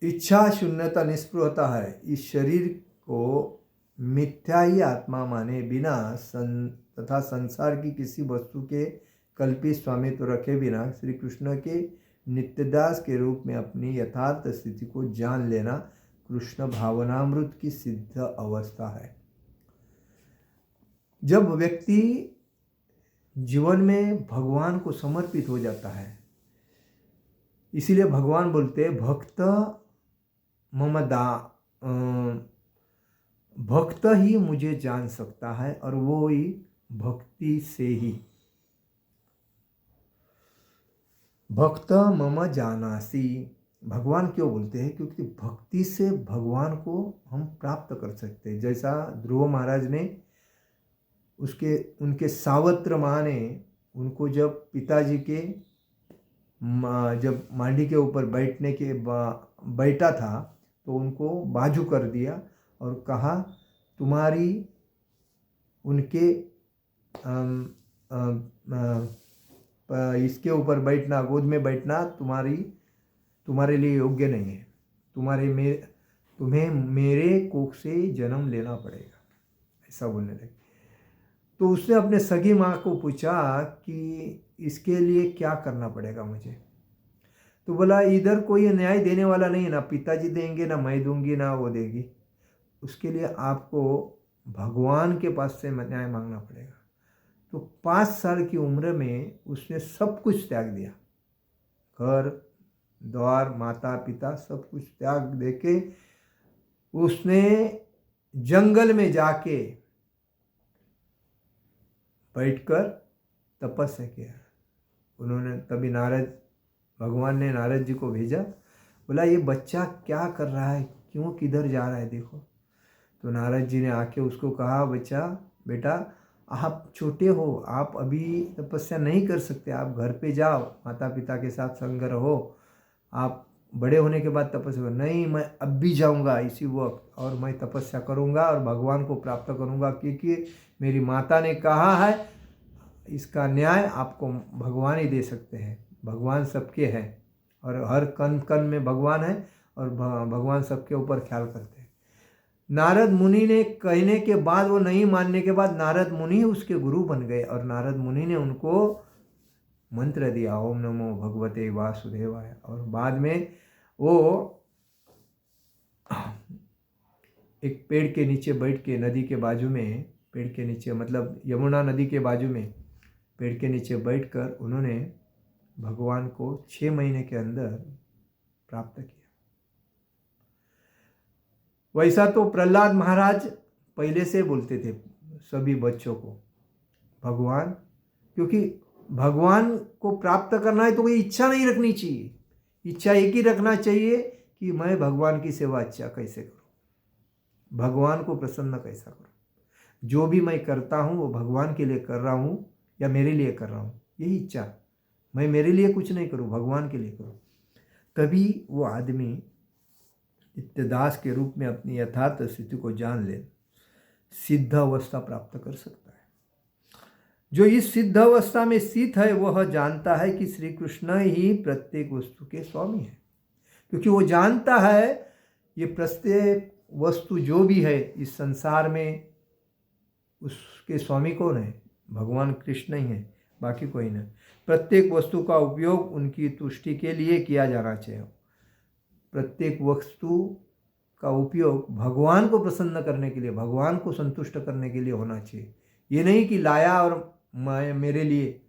इच्छा शून्यता निस्पृहता है। इस शरीर को मिथ्या ही आत्मा माने बिना तथा संसार की किसी वस्तु के कल्पित स्वामित्व रखे बिना श्री कृष्ण के नित्यदास के रूप में अपनी यथार्थ स्थिति को जान लेना कृष्ण भावनामृत की सिद्ध अवस्था है। जब व्यक्ति जीवन में भगवान को समर्पित हो जाता है, इसीलिए भगवान बोलते हैं भक्त भक्त ही मुझे जान सकता है और वो ही भक्ति से ही। भक्त मम जानासी, भगवान क्यों बोलते हैं? क्योंकि भक्ति से भगवान को हम प्राप्त कर सकते हैं। जैसा ध्रुव महाराज ने उनके सावत्र माँ ने उनको जब पिताजी के जब मांडी के ऊपर बैठा था तो उनको बाजू कर दिया और कहा तुम्हारी उनके इसके ऊपर बैठना, गोद में बैठना तुम्हारे लिए योग्य नहीं है, तुम्हें मेरे कोख से जन्म लेना पड़ेगा, ऐसा बोलने लगे। तो उसने अपने सगी माँ को पूछा कि इसके लिए क्या करना पड़ेगा मुझे? तो बोला इधर कोई न्याय देने वाला नहीं है, ना पिताजी देंगे, ना मैं दूंगी, ना वो देगी। उसके लिए आपको भगवान के पास से न्याय मांगना पड़ेगा। तो 5 साल की उम्र में उसने सब कुछ त्याग दिया, घर द्वार माता पिता सब कुछ त्याग देके उसने जंगल में जाके बैठकर तपस्या किया। उन्होंने तभी भगवान ने नारद जी को भेजा, बोला ये बच्चा क्या कर रहा है, क्यों किधर जा रहा है देखो। तो नारद जी ने आके उसको कहा बेटा आप छोटे हो, आप अभी तपस्या नहीं कर सकते, आप घर पे जाओ, माता पिता के साथ संग रहो, आप बड़े होने के बाद तपस्या करो। नहीं, मैं अब भी जाऊंगा इसी वक्त और मैं तपस्या करूंगा और भगवान को प्राप्त करूंगा, क्योंकि मेरी माता ने कहा है इसका न्याय आपको भगवान ही दे सकते हैं। भगवान सबके हैं और हर कण कण में भगवान है और भगवान सबके ऊपर ख्याल करते हैं। नारद मुनि ने कहने के बाद, वो नहीं मानने के बाद नारद मुनि उसके गुरु बन गए और नारद मुनि ने उनको मंत्र दिया, ओम नमो भगवते वासुदेवाय। और बाद में वो एक पेड़ के नीचे बैठ के, नदी के बाजू में, पेड़ के नीचे मतलब यमुना नदी के बाजू में पेड़ के नीचे बैठकर उन्होंने भगवान को 6 महीने के अंदर प्राप्त किया। वैसा तो प्रहलाद महाराज पहले से बोलते थे सभी बच्चों को भगवान, क्योंकि भगवान को प्राप्त करना है तो कोई इच्छा नहीं रखनी चाहिए। इच्छा एक ही रखना चाहिए कि मैं भगवान की सेवा अच्छा कैसे करूं, भगवान को प्रसन्न कैसा करूं। जो भी मैं करता हूं वो भगवान के लिए कर रहा हूं या मेरे लिए कर रहा हूं, यही इच्छा। मैं मेरे लिए कुछ नहीं करूं, भगवान के लिए करूं। तभी वो आदमी नित्यदास के रूप में अपनी यथार्थ स्थिति को जान ले, सिद्ध अवस्था प्राप्त कर सकता है। जो इस सिद्ध अवस्था में स्थित है वह जानता है कि श्री कृष्ण ही प्रत्येक वस्तु के स्वामी है, क्योंकि वो जानता है ये प्रत्येक वस्तु जो भी है इस संसार में उसके स्वामी कौन है? भगवान कृष्ण ही है, बाकी कोई नहीं। प्रत्येक वस्तु का उपयोग उनकी तुष्टि के लिए किया जाना चाहिए। प्रत्येक वस्तु का उपयोग भगवान को प्रसन्न करने के लिए, भगवान को संतुष्ट करने के लिए होना चाहिए। ये नहीं कि लाया और मेरे लिए।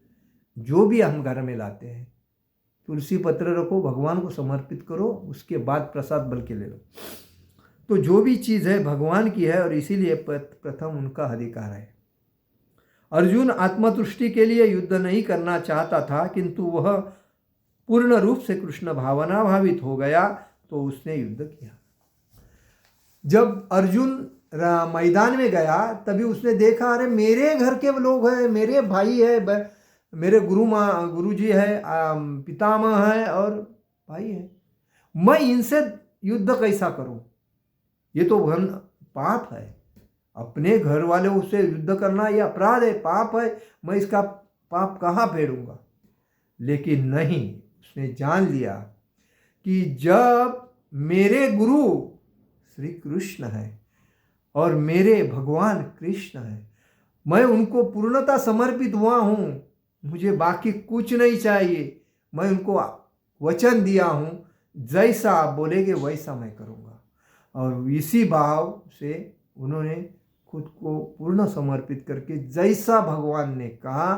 जो भी हम घर में लाते हैं, तुलसी पत्र रखो, भगवान को समर्पित करो, उसके बाद प्रसाद बल के ले लो। तो जो भी चीज़ है भगवान की है और इसीलिए प्रथम उनका अधिकार है। अर्जुन आत्मतुष्टि के लिए युद्ध नहीं करना चाहता था, किंतु वह पूर्ण रूप से कृष्ण भावना भावित हो गया तो उसने युद्ध किया। जब अर्जुन मैदान में गया तभी उसने देखा, अरे मेरे घर के लोग हैं, मेरे भाई है, मेरे गुरुजी है, पितामह है और भाई है, मैं इनसे युद्ध कैसा करूं? ये तो पाप है। अपने घर वालों से युद्ध करना यह अपराध है, पाप है। मैं इसका पाप कहाँ फेरूंगा? लेकिन नहीं, उसने जान लिया कि जब मेरे गुरु श्री कृष्ण है और मेरे भगवान कृष्ण है, मैं उनको पूर्णतः समर्पित हुआ हूँ, मुझे बाकी कुछ नहीं चाहिए। मैं उनको वचन दिया हूँ, जैसा आप बोलेंगे वैसा मैं करूँगा। और इसी भाव से उन्होंने खुद को पूर्ण समर्पित करके जैसा भगवान ने कहा,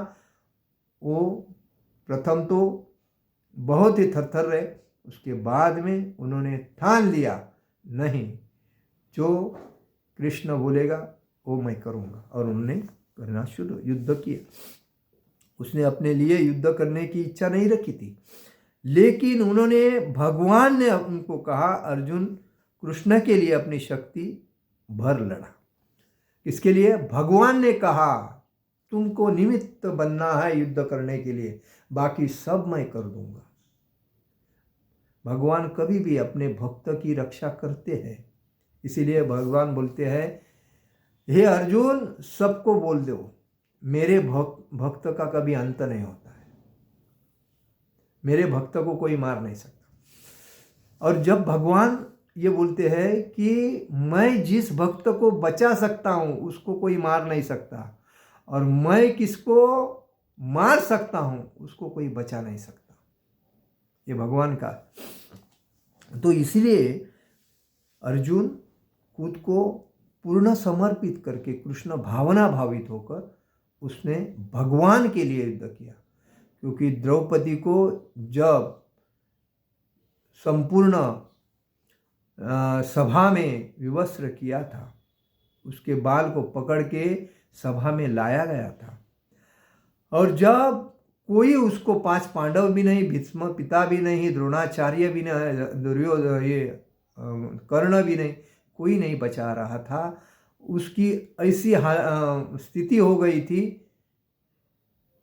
वो प्रथम तो बहुत ही थरथर रहे, उसके बाद में उन्होंने ठान लिया, नहीं, जो कृष्ण बोलेगा वो मैं करूँगा। और उन्होंने करना शुरू, युद्ध किया। उसने अपने लिए युद्ध करने की इच्छा नहीं रखी थी, लेकिन उन्होंने, भगवान ने उनको कहा, अर्जुन कृष्ण के लिए अपनी शक्ति भर लड़ा। इसके लिए भगवान ने कहा तुमको निमित्त बनना है युद्ध करने के लिए, बाकी सब मैं कर दूंगा। भगवान कभी भी अपने भक्त की रक्षा करते हैं, इसीलिए भगवान बोलते हैं, हे अर्जुन सबको बोल दो, मेरे भक्त का कभी अंत नहीं होता है, मेरे भक्त को कोई मार नहीं सकता। और जब भगवान ये बोलते हैं कि मैं जिस भक्त को बचा सकता हूँ उसको कोई मार नहीं सकता, और मैं किसको मार सकता हूँ उसको कोई बचा नहीं सकता, ये भगवान का। तो इसलिए अर्जुन खुद को पूर्ण समर्पित करके कृष्ण भावना भावित होकर उसने भगवान के लिए युद्ध किया। क्योंकि द्रौपदी को जब संपूर्ण सभा में विवस्त्र किया था, उसके बाल को पकड़ के सभा में लाया गया था, और जब कोई उसको 5 पांडव भी नहीं, भीष्म पिता भी नहीं, द्रोणाचार्य भी नहीं, दुर्योधन, ये कर्ण भी नहीं, कोई नहीं बचा रहा था, उसकी ऐसी स्थिति हो गई थी,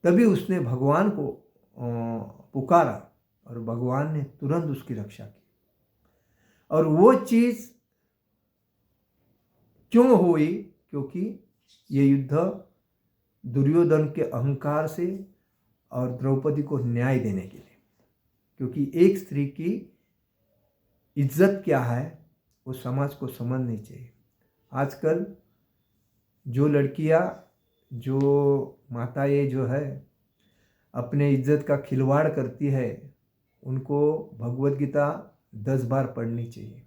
तभी उसने भगवान को पुकारा और भगवान ने तुरंत उसकी रक्षा की। और वो चीज़ क्यों हुई? क्योंकि ये युद्ध दुर्योधन के अहंकार से और द्रौपदी को न्याय देने के लिए। क्योंकि एक स्त्री की इज्जत क्या है वो समाज को समझनी चाहिए। आजकल जो लड़कियां, जो माताएं जो है अपने इज्जत का खिलवाड़ करती है, उनको भगवत गीता 10 बार पढ़नी चाहिए।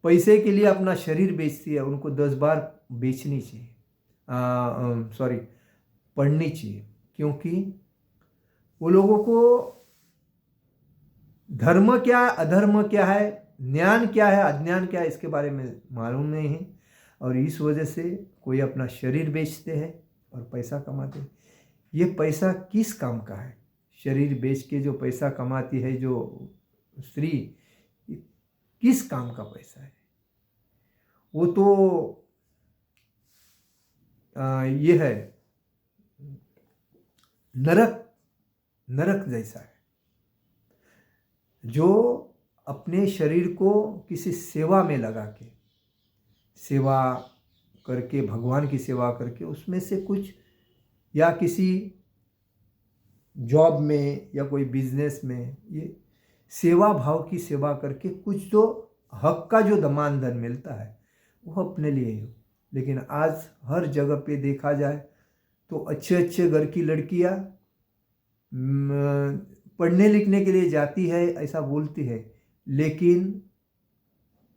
पैसे के लिए अपना शरीर बेचती है, उनको 10 बार बेचनी चाहिए, पढ़नी चाहिए। क्योंकि वो लोगों को धर्म क्या है, अधर्म क्या है, ज्ञान क्या है, अज्ञान क्या है, इसके बारे में मालूम नहीं है। और इस वजह से कोई अपना शरीर बेचते हैं और पैसा कमाते हैं। ये पैसा किस काम का है? शरीर बेच के जो पैसा कमाती है जो स्त्री, किस काम का पैसा है? वो तो ये है नरक जैसा है। जो अपने शरीर को किसी सेवा में लगा के, सेवा करके, भगवान की सेवा करके, उसमें से कुछ, या किसी जॉब में या कोई बिजनेस में, ये सेवा भाव की सेवा करके कुछ जो हक का जो मानधन मिलता है वो अपने लिए ही हो। लेकिन आज हर जगह पे देखा जाए तो अच्छे अच्छे घर की लड़कियां पढ़ने लिखने के लिए जाती है, ऐसा बोलती है, लेकिन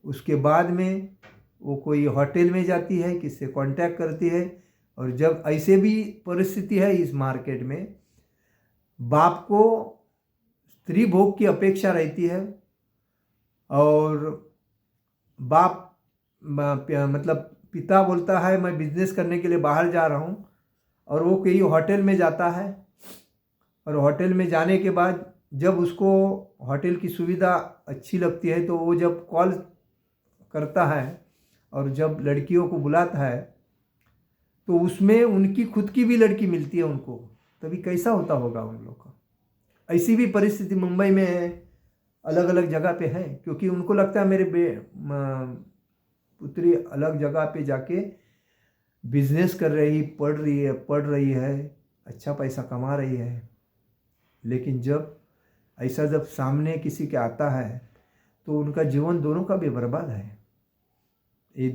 उसके बाद में वो कोई होटल में जाती है, किससे कांटेक्ट करती है। और जब ऐसे भी परिस्थिति है इस मार्केट में, बाप को स्त्री भोग की अपेक्षा रहती है, और बाप मतलब पिता बोलता है मैं बिजनेस करने के लिए बाहर जा रहा हूँ, और वो कहीं होटल में जाता है, और होटल में जाने के बाद जब उसको होटल की सुविधा अच्छी लगती है तो वो जब कॉल करता है और जब लड़कियों को बुलाता है तो उसमें उनकी खुद की भी लड़की मिलती है उनको, तभी कैसा होता होगा उन लोग का। ऐसी भी परिस्थिति मुंबई में अलग अलग जगह पे है, क्योंकि उनको लगता है मेरे पुत्री अलग जगह पे जाके बिजनेस कर रही, पढ़ रही है, अच्छा पैसा कमा रही है। लेकिन जब ऐसा जब सामने किसी के आता है तो उनका जीवन दोनों का भी बर्बाद है। ये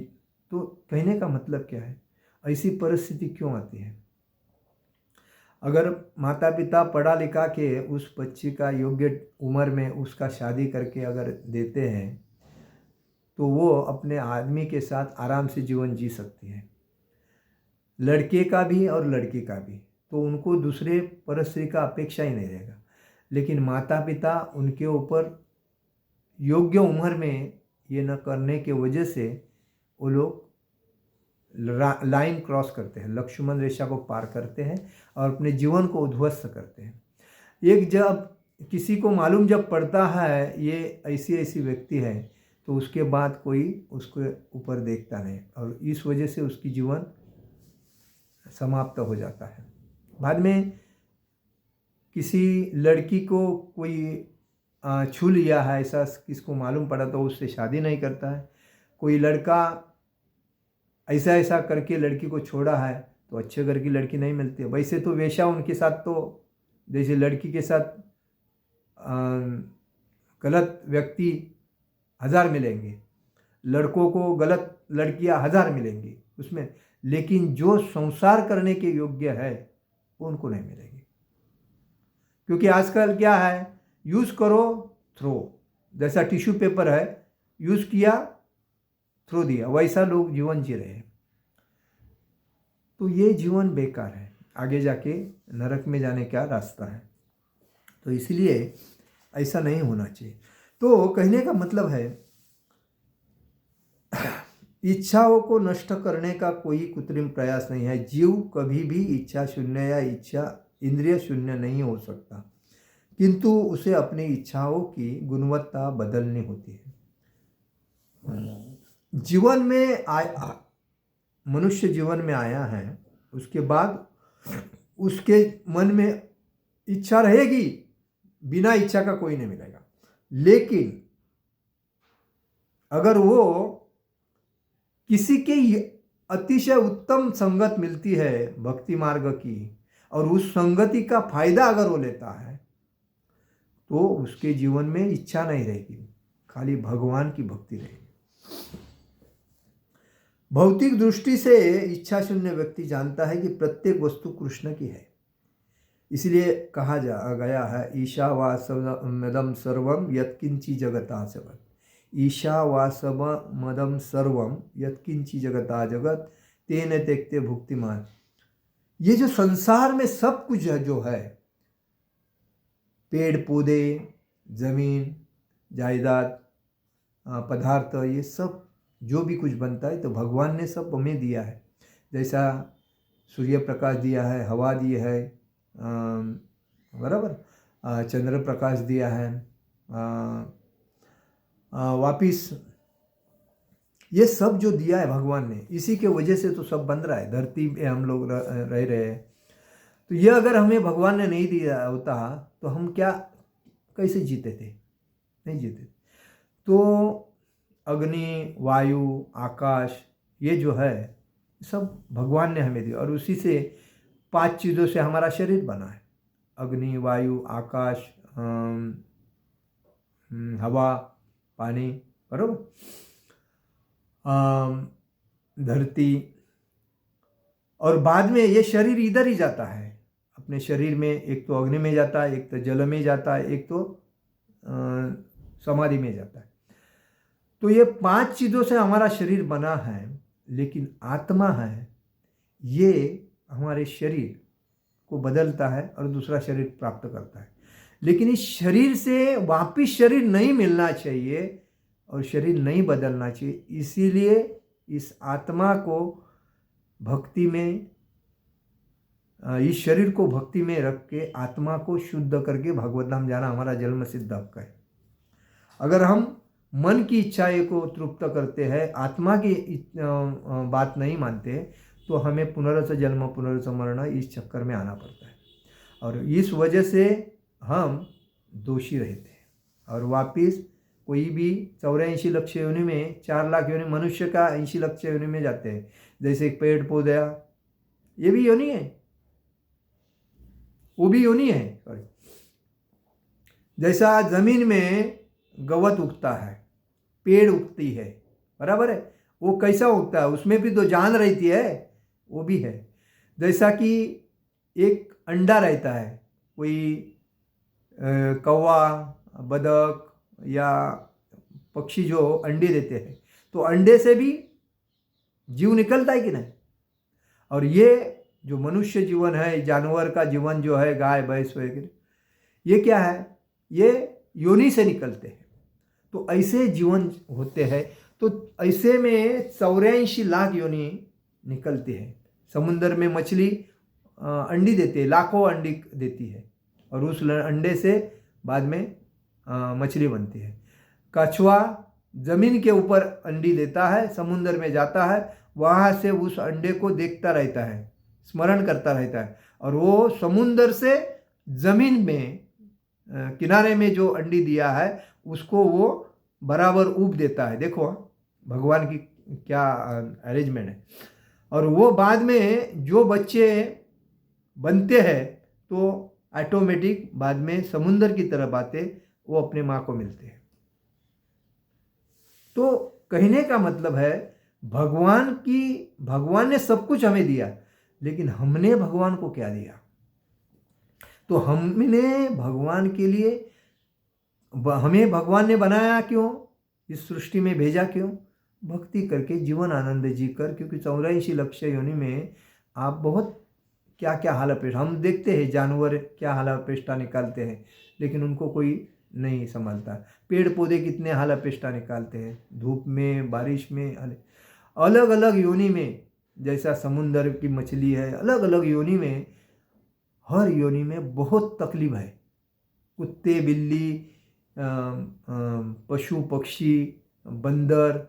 तो कहने का मतलब क्या है, ऐसी परिस्थिति क्यों आती है? अगर माता पिता पढ़ा लिखा के उस बच्ची का योग्य उम्र में उसका शादी करके अगर देते हैं तो वो अपने आदमी के साथ आराम से जीवन जी सकती है, लड़के का भी और लड़की का भी, तो उनको दूसरे परिस्थिति का अपेक्षा ही नहीं रहेगा। लेकिन माता पिता उनके ऊपर योग्य उम्र में ये न करने के वजह से वो लोग लाइन क्रॉस करते हैं, लक्ष्मण रेखा को पार करते हैं और अपने जीवन को उद्ध्वस्त करते हैं। एक जब किसी को मालूम जब पड़ता है ये ऐसी ऐसी व्यक्ति है तो उसके बाद कोई उसके ऊपर देखता नहीं और इस वजह से उसकी जीवन समाप्त हो जाता है। बाद में किसी लड़की को कोई छू लिया है, ऐसा किसको मालूम पड़ा तो उससे शादी नहीं करता है। कोई लड़का ऐसा ऐसा करके लड़की को छोड़ा है तो अच्छे घर की लड़की नहीं मिलती है। वैसे तो वेश्या उनके साथ तो जैसे लड़की के साथ गलत व्यक्ति 1000 मिलेंगे, लड़कों को गलत लड़कियां 1000 मिलेंगी उसमें, लेकिन जो संसार करने के योग्य है उनको नहीं मिलेगी। क्योंकि आजकल क्या है, यूज़ करो थ्रो, जैसा टिश्यू पेपर है, यूज़ किया थ्रो दिया, वैसा लोग जीवन जी रहे हैं। तो ये जीवन बेकार है, आगे जाके नरक में जाने का रास्ता है। तो इसलिए ऐसा नहीं होना चाहिए। तो कहने का मतलब है इच्छाओं को नष्ट करने का कोई कृत्रिम प्रयास नहीं है। जीव कभी भी इच्छा शून्य या इच्छा इंद्रिय शून्य नहीं हो सकता, किंतु उसे अपनी इच्छाओं की गुणवत्ता बदलनी होती है। जीवन में मनुष्य जीवन में आया है, उसके बाद उसके मन में इच्छा रहेगी, बिना इच्छा का कोई नहीं मिलेगा। लेकिन अगर वो किसी के अतिशय उत्तम संगत मिलती है भक्ति मार्ग की, और उस संगति का फायदा अगर वो लेता है तो उसके जीवन में इच्छा नहीं रहेगी, खाली भगवान की भक्ति रहेगी। भौतिक दृष्टि से इच्छा शून्य व्यक्ति जानता है कि प्रत्येक वस्तु कृष्ण की है। इसलिए कहा गया है ईशावासमदम सर्वम यत्किंची जगता जगत, ईशावासमदम सर्वम यत्किंची जगता जगत तेन त्यक्ते भुक्तिमान। ये जो संसार में सब कुछ है, जो है पेड़ पौधे, जमीन, जायदाद, पदार्थ, ये सब जो भी कुछ बनता है तो भगवान ने सब हमें दिया है। जैसा सूर्य प्रकाश दिया है, हवा दी है, बराबर, चंद्र प्रकाश दिया है, वापिस ये सब जो दिया है भगवान ने, इसी के वजह से तो सब बन रहा है, धरती पे हम लोग रह रहे हैं। तो ये अगर हमें भगवान ने नहीं दिया होता तो हम क्या कैसे जीते थे, नहीं जीते। तो अग्नि, वायु, आकाश, ये जो है सब भगवान ने हमें दिया, और उसी से 5 चीज़ों से हमारा शरीर बना है। अग्नि, वायु, आकाश, हवा, पानी, बराबर, धरती, और बाद में ये शरीर इधर ही जाता है अपने शरीर में, एक तो अग्नि में जाता है, एक तो जल में जाता है, एक तो समाधि में जाता है। तो ये 5 चीज़ों से हमारा शरीर बना है, लेकिन आत्मा है ये हमारे शरीर को बदलता है और दूसरा शरीर प्राप्त करता है। लेकिन इस शरीर से वापिस शरीर नहीं मिलना चाहिए और शरीर नहीं बदलना चाहिए। इसीलिए इस आत्मा को भक्ति में, इस शरीर को भक्ति में रख के आत्मा को शुद्ध करके भगवत धाम जाना हमारा जन्म सिद्ध हक है। अगर हम मन की इच्छाएं को तृप्त करते हैं, आत्मा की बात नहीं मानते, तो हमें पुनर्स जन्म पुनर्स मरण इस चक्कर में आना पड़ता है, और इस वजह से हम दोषी रहते हैं और वापिस कोई भी 84 लक्ष योनि में, 4 लाख योनि, मनुष्य का 80 लक्ष योनि में जाते हैं। जैसे पेड़ पौधा, ये भी योनि है, वो भी योनि है, सॉरी, जैसा जमीन में गवत उगता है, पेड़ उगती है, बराबर है, वो कैसा उगता है, उसमें भी तो जान रहती है, वो भी है। जैसा कि एक अंडा रहता है, कोई कौवा, बदक या पक्षी जो अंडे देते हैं, तो अंडे से भी जीव निकलता है कि नहीं। और ये जो मनुष्य जीवन है, जानवर का जीवन जो है, गाय भैंस वगैरह, ये क्या है, ये योनि से निकलते हैं। तो ऐसे जीवन होते हैं। तो ऐसे में 84 लाख योनि निकलती है। समुद्र में मछली अंडी देती है, लाखों अंडी देती है, और उस अंडे से बाद में मछली बनती है। कछुआ जमीन के ऊपर अंडी देता है, समुद्र में जाता है, वहाँ से उस अंडे को देखता रहता है, स्मरण करता रहता है, और वो समुद्र से जमीन में किनारे में जो अंडी दिया है उसको वो बराबर ऊब देता है। देखो भगवान की क्या अरेंजमेंट है। और वो बाद में जो बच्चे बनते हैं तो ऑटोमेटिक बाद में समुद्र की तरफ आते, वो अपने माँ को मिलते हैं। तो कहने का मतलब है भगवान ने सब कुछ हमें दिया, लेकिन हमने भगवान को क्या दिया। तो हमने भगवान के लिए, हमें भगवान ने बनाया क्यों, इस सृष्टि में भेजा क्यों, भक्ति करके जीवन आनंद जी कर। क्योंकि 84 लक्ष्य योनि में आप बहुत क्या क्या हाल अपेष्टा, हम देखते हैं जानवर क्या हाल अपेष्टा निकालते हैं, लेकिन उनको कोई नहीं संभालता। पेड़ पौधे कितने हाल अपेष्टा निकालते हैं, धूप में, बारिश में, अलग अलग योनि में। जैसा समुद्र की मछली है, अलग अलग योनि में, हर योनि में बहुत तकलीफ है। कुत्ते, बिल्ली, पशु पक्षी, बंदर,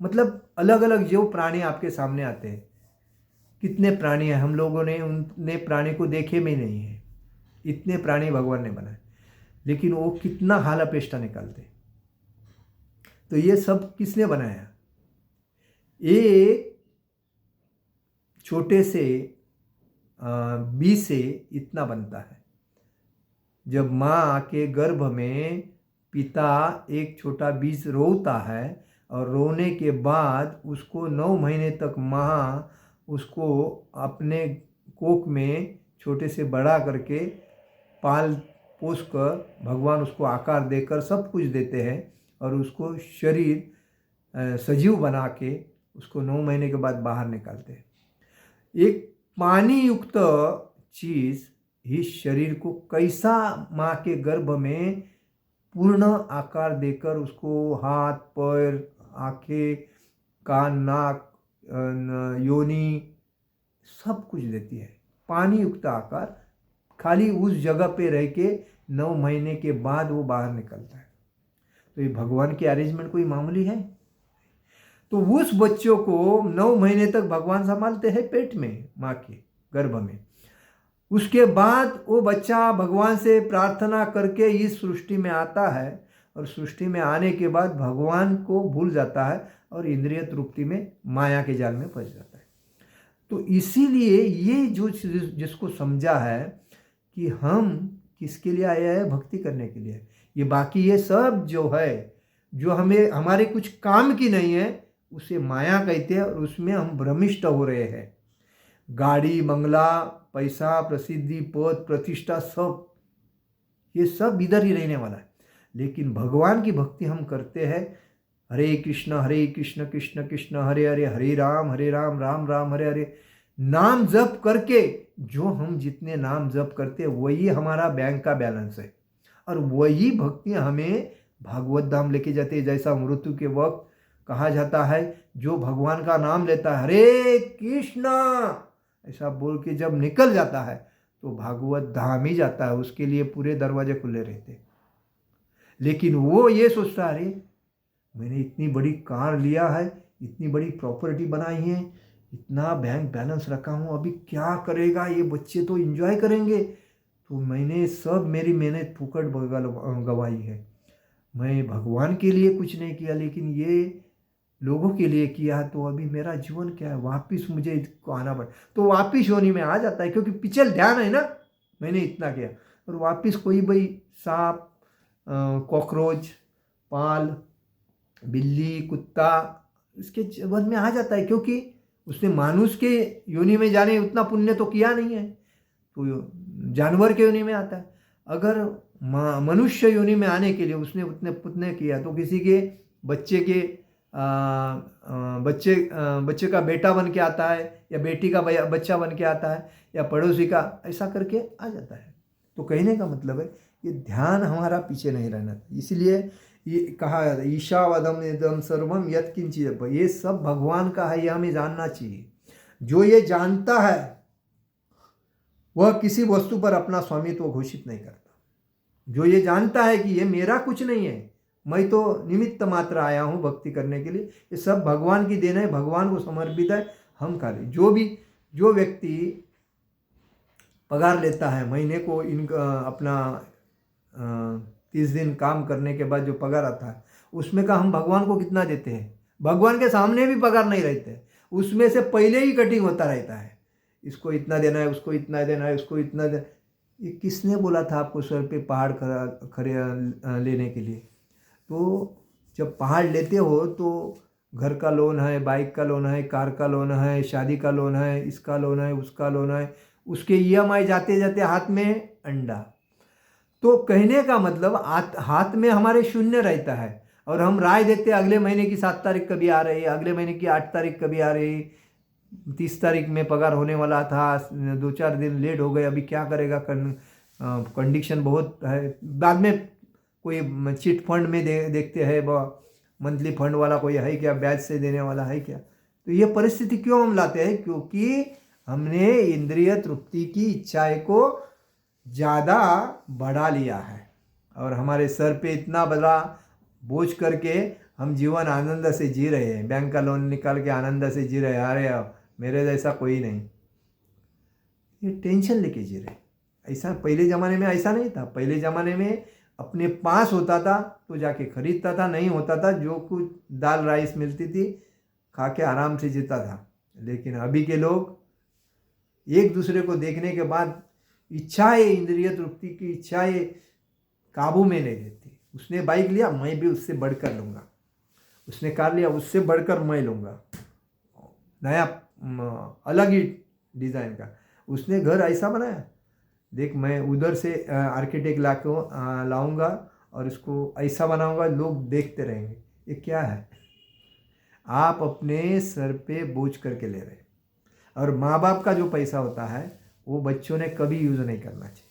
मतलब अलग अलग जो प्राणी आपके सामने आते हैं, कितने प्राणी हैं, हम लोगों ने उनने प्राणी को देखे भी नहीं है, इतने प्राणी भगवान ने बनाए, लेकिन वो कितना हाल अपेष्टा निकालते। तो ये सब किसने बनाया, एक छोटे से बीज से इतना बनता है। जब माँ के गर्भ में पिता एक छोटा बीज रोता है, और रोने के बाद उसको 9 महीने तक माँ उसको अपने कोख में छोटे से बड़ा करके पाल पोस कर, भगवान उसको आकार देकर सब कुछ देते हैं, और उसको शरीर सजीव बना के उसको 9 महीने के बाद बाहर निकालते हैं। एक पानी युक्त चीज़ ही शरीर को कैसा माँ के गर्भ में पूर्ण आकार देकर उसको हाथ, पैर, आँखें, कान, नाक, योनि सब कुछ देती है। पानी युक्त आकार, खाली उस जगह पे रह के 9 महीने के बाद वो बाहर निकलता है। तो ये भगवान की अरेंजमेंट कोई मामूली है। तो उस बच्चों को 9 महीने तक भगवान संभालते हैं पेट में, माँ के गर्भ में। उसके बाद वो बच्चा भगवान से प्रार्थना करके इस सृष्टि में आता है, और सृष्टि में आने के बाद भगवान को भूल जाता है और इंद्रिय तृप्ति में माया के जाल में फंस जाता है। तो इसीलिए ये जो जिसको समझा है कि हम किसके लिए आए हैं, भक्ति करने के लिए, ये बाकी ये सब जो है, जो हमें हमारे कुछ काम की नहीं है, उसे माया कहते हैं, और उसमें हम भ्रमिष्ट हो रहे हैं। गाड़ी, बंगला, पैसा, प्रसिद्धि, पद, प्रतिष्ठा, सब ये सब इधर ही रहने वाला है। लेकिन भगवान की भक्ति हम करते हैं, हरे कृष्ण कृष्ण कृष्ण हरे हरे, हरे राम राम राम हरे हरे, नाम जप करके जो हम जितने नाम जप करते हैं वही हमारा बैंक का बैलेंस है, और वही भक्ति हमें भागवत धाम लेके जाती है। जैसा मृत्यु के वक्त कहा जाता है, जो भगवान का नाम लेता है, हरे कृष्ण ऐसा बोल के जब निकल जाता है तो भागवत धाम ही जाता है, उसके लिए पूरे दरवाजे खुले रहते। लेकिन वो ये सोचता है, अरे मैंने इतनी बड़ी कार लिया है, इतनी बड़ी प्रॉपर्टी बनाई है, इतना बैंक बैलेंस रखा हूँ, अभी क्या करेगा ये बच्चे, तो एंजॉय करेंगे, तो मैंने सब मेरी मेहनत फुकट गवाई है, मैं भगवान के लिए कुछ नहीं किया, लेकिन ये लोगों के लिए किया, तो अभी मेरा जीवन क्या है, वापिस मुझे इसको आना पड़ा। तो वापिस योनि में आ जाता है, क्योंकि पिछल ध्यान है ना, मैंने इतना किया। और वापस कोई भाई सांप, कॉकरोच, पाल, बिल्ली, कुत्ता इसके वध में आ जाता है, क्योंकि उसने मानुष के योनि में जाने उतना पुण्य तो किया नहीं है, तो जानवर के योनि में आता है। अगर मनुष्य योनि में आने के लिए उसने उतने पुण्य किया, तो किसी के बच्चे के बच्चे का बेटा बन के आता है, या बेटी का बच्चा बन के आता है, या पड़ोसी का, ऐसा करके आ जाता है। तो कहने का मतलब है ये ध्यान हमारा पीछे नहीं रहना। इसलिए ये कहा ईशावदम इदम सर्वम यत् किंचित, ये सब भगवान का है, ये हमें जानना चाहिए। जो ये जानता है वह किसी वस्तु पर अपना स्वामित्व घोषित नहीं करता। जो ये जानता है कि ये मेरा कुछ नहीं है, मैं तो निमित्त मात्र आया हूँ भक्ति करने के लिए, ये सब भगवान की देन है, भगवान को समर्पित है, हम खाली। जो व्यक्ति पगार लेता है महीने को, अपना 30 दिन काम करने के बाद जो पगार आता है, उसमें का हम भगवान को कितना देते हैं? भगवान के सामने भी पगार नहीं रहते, उसमें से पहले ही कटिंग होता रहता है। इसको इतना देना है, उसको इतना देना है, उसको इतना देना। ये किसने बोला था आपको सर पे पहाड़ खड़े लेने के लिए? तो जब पहाड़ लेते हो तो घर का लोन है, बाइक का लोन है, कार का लोन है, शादी का लोन है, इसका लोन है, उसका लोन है, उसके EMI जाते जाते हाथ में अंडा। तो कहने का मतलब हाथ में हमारे शून्य रहता है, और हम राय देते अगले महीने की 7 तारीख कभी आ रही, अगले महीने की 8 तारीख कभी आ रही, 30 तारीख में पगार होने वाला था, 2-4 दिन लेट हो गए, अभी क्या करेगा, कंडीशन बहुत है। बाद में कोई चिट फंड में देखते हैं, मंथली फंड वाला कोई है क्या, ब्याज से देने वाला है क्या। तो ये परिस्थिति क्यों हम लाते हैं? क्योंकि हमने इंद्रिय तृप्ति की इच्छाएं को ज़्यादा बढ़ा लिया है, और हमारे सर पे इतना बड़ा बोझ करके हम जीवन आनंद से जी रहे हैं, बैंक का लोन निकाल के आनंद से जी रहे हैं। अरे मेरे जैसा कोई नहीं, ये टेंशन लेके जी रहे। ऐसा पहले ज़माने में ऐसा नहीं था। पहले ज़माने में अपने पास होता था तो जाके खरीदता था, नहीं होता था जो कुछ दाल राइस मिलती थी खा के आराम से जीता था। लेकिन अभी के लोग एक दूसरे को देखने के बाद इच्छाएं, इंद्रिय तृप्ति की इच्छाएं काबू में नहीं रहती। उसने बाइक लिया, मैं भी उससे बढ़कर लूँगा, उसने कार लिया, उससे बढ़कर मैं लूँगा, नया अलग ही डिज़ाइन का। उसने घर ऐसा बनाया, देख मैं उधर से आर्किटेक्ट लाऊंगा और इसको ऐसा बनाऊंगा, लोग देखते रहेंगे। ये क्या है? आप अपने सर पे बोझ करके ले रहे। और माँ बाप का जो पैसा होता है वो बच्चों ने कभी यूज़ नहीं करना चाहिए।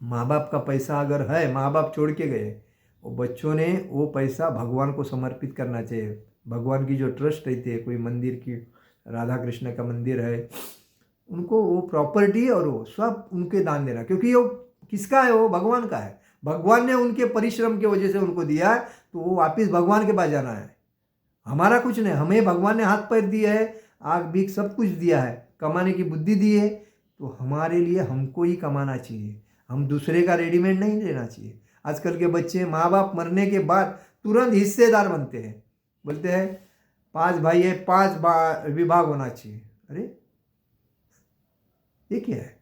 माँ बाप का पैसा अगर है, माँ बाप छोड़ के गए, वो बच्चों ने वो पैसा भगवान को समर्पित करना चाहिए। भगवान की जो ट्रस्ट रहती है, कोई मंदिर की, राधा कृष्ण का मंदिर है, उनको वो प्रॉपर्टी और वो सब उनके दान देना, क्योंकि वो किसका है? वो भगवान का है। भगवान ने उनके परिश्रम की वजह से उनको दिया है, तो वो वापस भगवान के पास जाना है। हमारा कुछ नहीं, हमें भगवान ने हाथ पैर दिया है, आग भीख सब कुछ दिया है, कमाने की बुद्धि दी है, तो हमारे लिए हमको ही कमाना चाहिए। हम दूसरे का रेडीमेड नहीं लेना चाहिए। आजकल के बच्चे माँ बाप मरने के बाद तुरंत हिस्सेदार बनते हैं, बोलते हैं 5 भाई है, 5 विभाग होना चाहिए। अरे ये क्या है?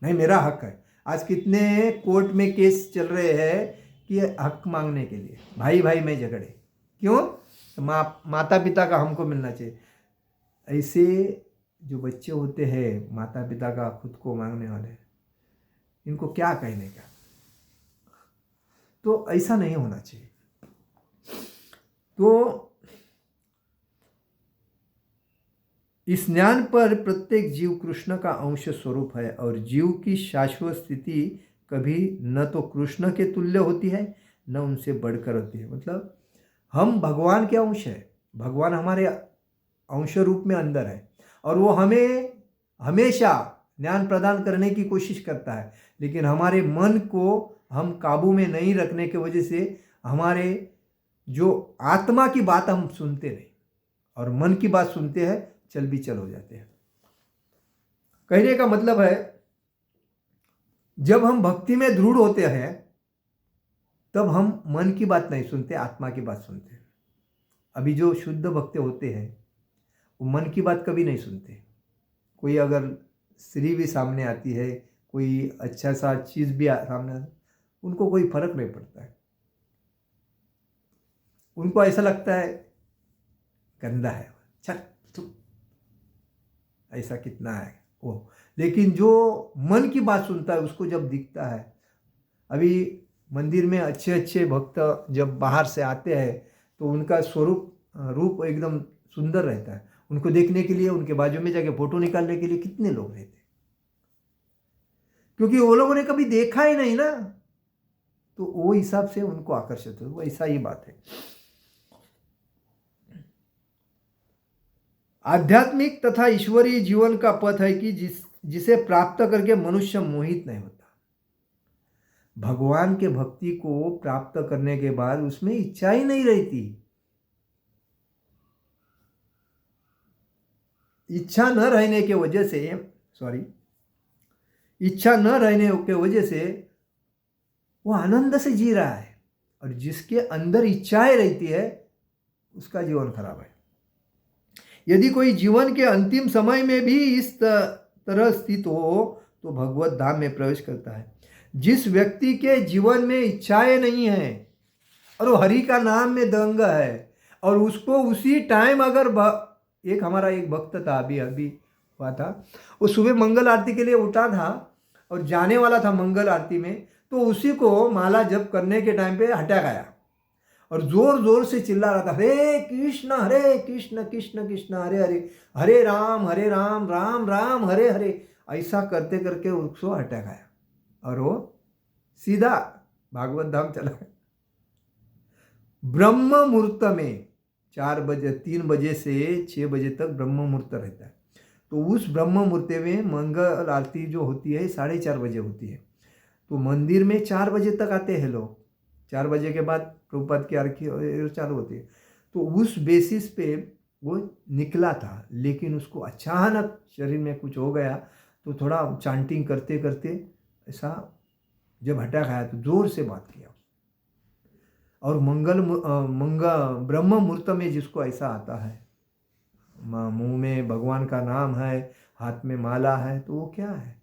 नहीं, मेरा हक है। आज कितने कोर्ट में केस चल रहे हैं कि हक मांगने के लिए भाई भाई में झगड़े, क्यों? तो माता पिता का हमको मिलना चाहिए। ऐसे जो बच्चे होते हैं माता पिता का खुद को मांगने वाले, इनको क्या कहने का? तो ऐसा नहीं होना चाहिए। तो इस ज्ञान पर प्रत्येक जीव कृष्ण का अंश स्वरूप है, और जीव की शाश्वत स्थिति कभी न तो कृष्ण के तुल्य होती है, न उनसे बढ़कर होती है। मतलब हम भगवान के अंश है, भगवान हमारे अंश रूप में अंदर है, और वो हमें हमेशा ज्ञान प्रदान करने की कोशिश करता है। लेकिन हमारे मन को हम काबू में नहीं रखने की वजह से हमारे जो आत्मा की बात हम सुनते नहीं, और मन की बात सुनते हैं, चल भी चल हो जाते हैं। कहने का मतलब है, जब हम भक्ति में दृढ़ होते हैं तब हम मन की बात नहीं सुनते, आत्मा की बात सुनते हैं। अभी जो शुद्ध भक्त होते हैं वो मन की बात कभी नहीं सुनते। कोई अगर स्त्री भी सामने आती है, कोई अच्छा सा चीज़ भी सामने आता, उनको कोई फर्क नहीं पड़ता है। उनको ऐसा लगता है गंदा है, चल तू, ऐसा कितना है वो। लेकिन जो मन की बात सुनता है उसको जब दिखता है, अभी मंदिर में अच्छे अच्छे भक्त जब बाहर से आते हैं तो उनका रूप एकदम सुंदर रहता है। उनको देखने के लिए, उनके बाजू में जाके फोटो निकालने के लिए कितने लोग रहते हैं, क्योंकि वो लोगों ने कभी देखा ही नहीं ना, तो वो हिसाब से उनको आकर्षित हो। ऐसा ही बात है। आध्यात्मिक तथा ईश्वरीय जीवन का पथ है कि जिसे प्राप्त करके मनुष्य मोहित नहीं होता। भगवान के भक्ति को प्राप्त करने के बाद उसमें इच्छा ही नहीं रहती। इच्छा न रहने के वजह से इच्छा न रहने के वजह से वो आनंद से जी रहा है, और जिसके अंदर इच्छाएं रहती है उसका जीवन खराब है। यदि कोई जीवन के अंतिम समय में भी इस तरह स्थित हो तो भगवत धाम में प्रवेश करता है। जिस व्यक्ति के जीवन में इच्छाएं नहीं है और वो हरि का नाम में दंग है, और उसको उसी टाइम अगर हमारा एक भक्त था, अभी हुआ था, वो सुबह मंगल आरती के लिए उठा था और जाने वाला था मंगल आरती में, तो उसी को माला जप करने के टाइम पे हटा गया और जोर जोर से चिल्ला रहा था, हरे कृष्ण कृष्ण कृष्ण हरे हरे, हरे राम राम राम हरे हरे। ऐसा करते करके उसको हटा गया और वो सीधा भागवत धाम चला गया। ब्रह्म मुहूर्त में 3 बजे से 6 बजे तक ब्रह्म मुहूर्त रहता है। तो उस ब्रह्म मुहूर्त में मंगल आरती जो होती है 4:30 बजे होती है। तो मंदिर में 4 बजे तक आते हैं लोग, 4 बजे के बाद प्रभुपाद की आरती चालू होती है। तो उस बेसिस पे वो निकला था, लेकिन उसको अचानक शरीर में कुछ हो गया, तो थोड़ा चांटिंग करते करते ऐसा जब हटा गया तो जोर से बात किया। और ब्रह्म मुहूर्त में जिसको ऐसा आता है, मुंह में भगवान का नाम है, हाथ में माला है, तो वो क्या है,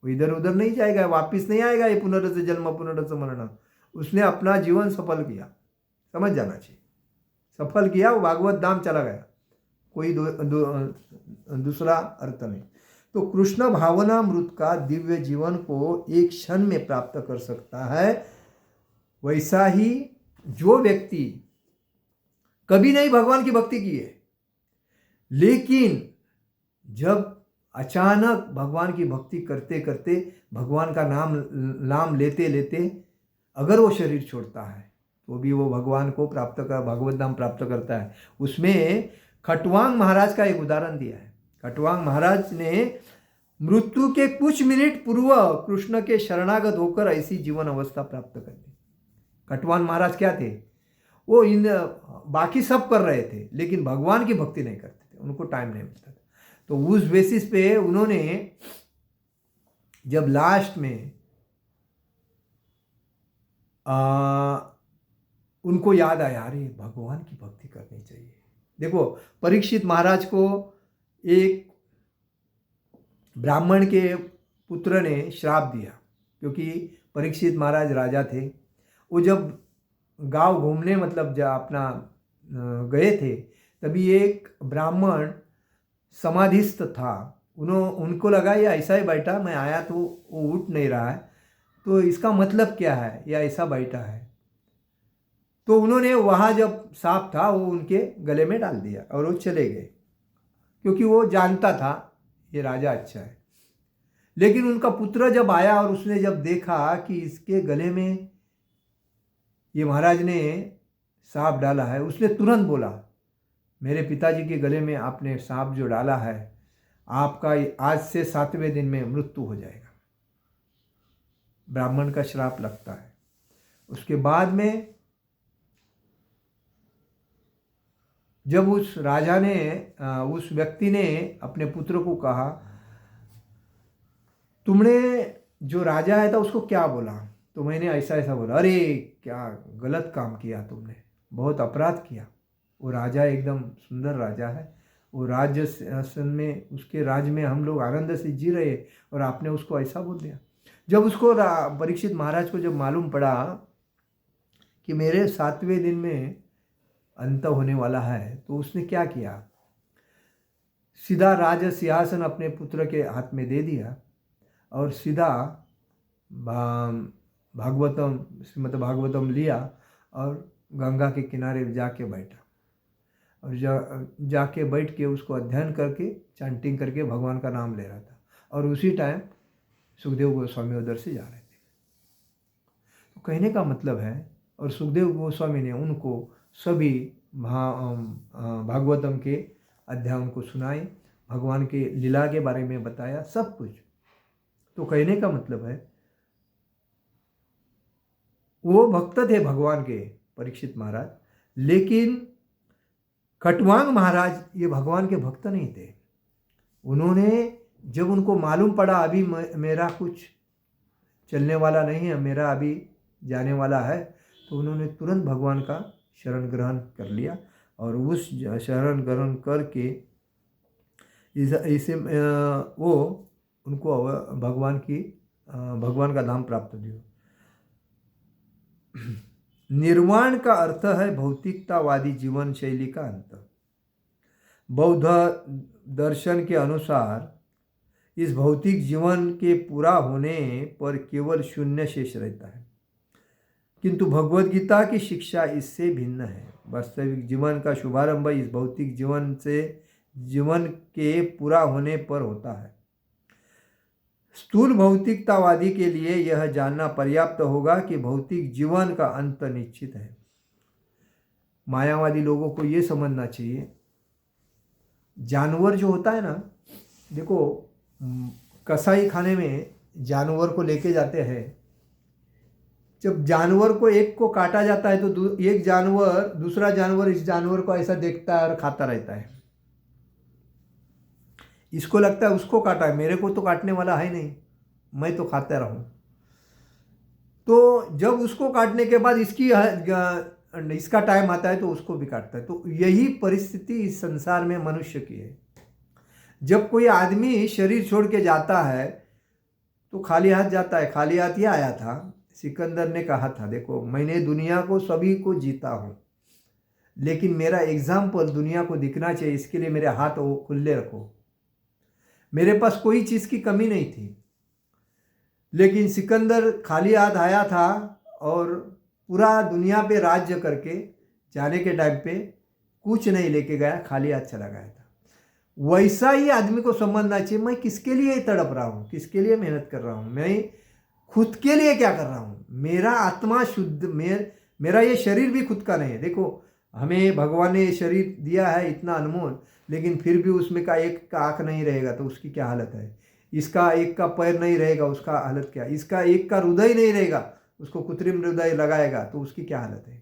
वो इधर उधर नहीं जाएगा, वापिस नहीं आएगा ये पुनर्स जन्म पुनर्स मरण। उसने अपना जीवन सफल किया, समझ जाना चाहिए, सफल किया, वो भागवत धाम चला गया, कोई दूसरा अर्थ नहीं। तो कृष्ण भावनामृत का दिव्य जीवन को एक क्षण में प्राप्त कर सकता है। वैसा ही जो व्यक्ति कभी नहीं भगवान की भक्ति की है, लेकिन जब अचानक भगवान की भक्ति करते करते, भगवान का नाम लेते लेते अगर वो शरीर छोड़ता है तो भी वो भगवान को भगवत धाम प्राप्त करता है। उसमें खटवांग महाराज का एक उदाहरण दिया है। खटवांग महाराज ने मृत्यु के कुछ मिनट पूर्व कृष्ण के शरणागत होकर ऐसी जीवन अवस्था प्राप्त कर दी। खटवांग महाराज क्या थे, वो बाकी सब कर रहे थे लेकिन भगवान की भक्ति नहीं करते थे, उनको टाइम नहीं मिलता था। तो उस बेसिस पे उन्होंने जब लास्ट में उनको याद आया, अरे भगवान की भक्ति करनी चाहिए। देखो, परीक्षित महाराज को एक ब्राह्मण के पुत्र ने श्राप दिया, क्योंकि परीक्षित महाराज राजा थे। वो जब गांव घूमने मतलब जब अपना गए थे, तभी एक ब्राह्मण समाधिस्थ था। उनको लगा ये ऐसा ही बैठा, मैं आया तो वो उठ नहीं रहा है, तो इसका मतलब क्या है, या ऐसा बैठा है। तो उन्होंने वहाँ जब सांप था वो उनके गले में डाल दिया और वो चले गए, क्योंकि वो जानता था ये राजा अच्छा है। लेकिन उनका पुत्र जब आया और उसने जब देखा कि इसके गले में ये महाराज ने सांप डाला है, उसने तुरंत बोला, मेरे पिताजी के गले में आपने सांप जो डाला है, आपका आज से 7वें दिन में मृत्यु हो जाएगा। ब्राह्मण का श्राप लगता है। उसके बाद में जब उस राजा ने उस व्यक्ति ने अपने पुत्र को कहा, तुमने जो राजा आया था उसको क्या बोला, तो मैंने ऐसा ऐसा बोला। अरे क्या गलत काम किया तुमने, बहुत अपराध किया। वो राजा एकदम सुंदर राजा है, वो राज्य शासन में, उसके राज में हम लोग आनंद से जी रहे और आपने उसको ऐसा बोल दिया। जब उसको परीक्षित महाराज को जब मालूम पड़ा कि मेरे 7वें दिन में अंत होने वाला है, तो उसने क्या किया, सीधा राज सिंहासन अपने पुत्र के हाथ में दे दिया और सीधा भागवतम, श्रीमद् भागवतम लिया और गंगा के किनारे जाके बैठा और जाके बैठ के उसको अध्ययन करके चैंटिंग करके भगवान का नाम ले रहा था। और उसी टाइम सुखदेव गोस्वामी उधर से जा रहे थे। तो कहने का मतलब है, और सुखदेव गोस्वामी ने उनको सभी भागवतम के अध्याय उनको सुनाए, भगवान के लीला के बारे में बताया, सब कुछ। तो कहने का मतलब है वो भक्त थे भगवान के, परीक्षित महाराज, लेकिन खटवांग महाराज ये भगवान के भक्त नहीं थे। उन्होंने जब उनको मालूम पड़ा अभी मेरा कुछ चलने वाला नहीं है, मेरा अभी जाने वाला है, तो उन्होंने तुरंत भगवान का शरण ग्रहण कर लिया और उस शरण ग्रहण करके इसे वो उनको भगवान का धाम प्राप्त हुआ। निर्वाण का अर्थ है भौतिकतावादी जीवन शैली का अंत। बौद्ध दर्शन के अनुसार इस भौतिक जीवन के पूरा होने पर केवल शून्य शेष रहता है, किंतु भगवद गीता की शिक्षा इससे भिन्न है। वास्तविक जीवन का शुभारंभ इस भौतिक जीवन के पूरा होने पर होता है। स्थूल भौतिकतावादी के लिए यह जानना पर्याप्त होगा कि भौतिक जीवन का अंत निश्चित है। मायावादी लोगों को यह समझना चाहिए, जानवर जो होता है ना, देखो कसाई खाने में जानवर को लेके जाते हैं, जब जानवर को एक को काटा जाता है तो एक जानवर दूसरा जानवर इस जानवर को ऐसा देखता है और खाता रहता है। इसको लगता है उसको काटा है, मेरे को तो काटने वाला है नहीं, मैं तो खाता रहूं। तो जब उसको काटने के बाद इसका टाइम आता है तो उसको भी काटता है। तो यही परिस्थिति इस संसार में मनुष्य की है। जब कोई आदमी शरीर छोड़ के जाता है तो खाली हाथ जाता है। खाली हाथ ही आया था। सिकंदर ने कहा था, देखो मैंने दुनिया को सभी को जीता हूं, लेकिन मेरा एग्जाम्पल दुनिया को दिखना चाहिए, इसके लिए मेरे हाथ खुले रखो। मेरे पास कोई चीज़ की कमी नहीं थी, लेकिन सिकंदर खाली हाथ आया था और पूरा दुनिया पे राज्य करके जाने के टाइम पे कुछ नहीं लेके गया, खाली हाथ चला गया था। वैसा ही आदमी को समझना चाहिए, मैं किसके लिए तड़प रहा हूँ, किसके लिए मेहनत कर रहा हूँ, मैं खुद के लिए क्या कर रहा हूँ। मेरा आत्मा शुद्ध, मेरा ये शरीर भी खुद का नहीं है। देखो हमें भगवान ने ये शरीर दिया है इतना अनमोल, लेकिन फिर भी उसमें का एक का आँख नहीं रहेगा तो उसकी क्या हालत है। इसका एक का पैर नहीं रहेगा, उसका हालत क्या। इसका एक का हृदय नहीं रहेगा, उसको कृत्रिम हृदय लगाएगा तो उसकी क्या हालत है।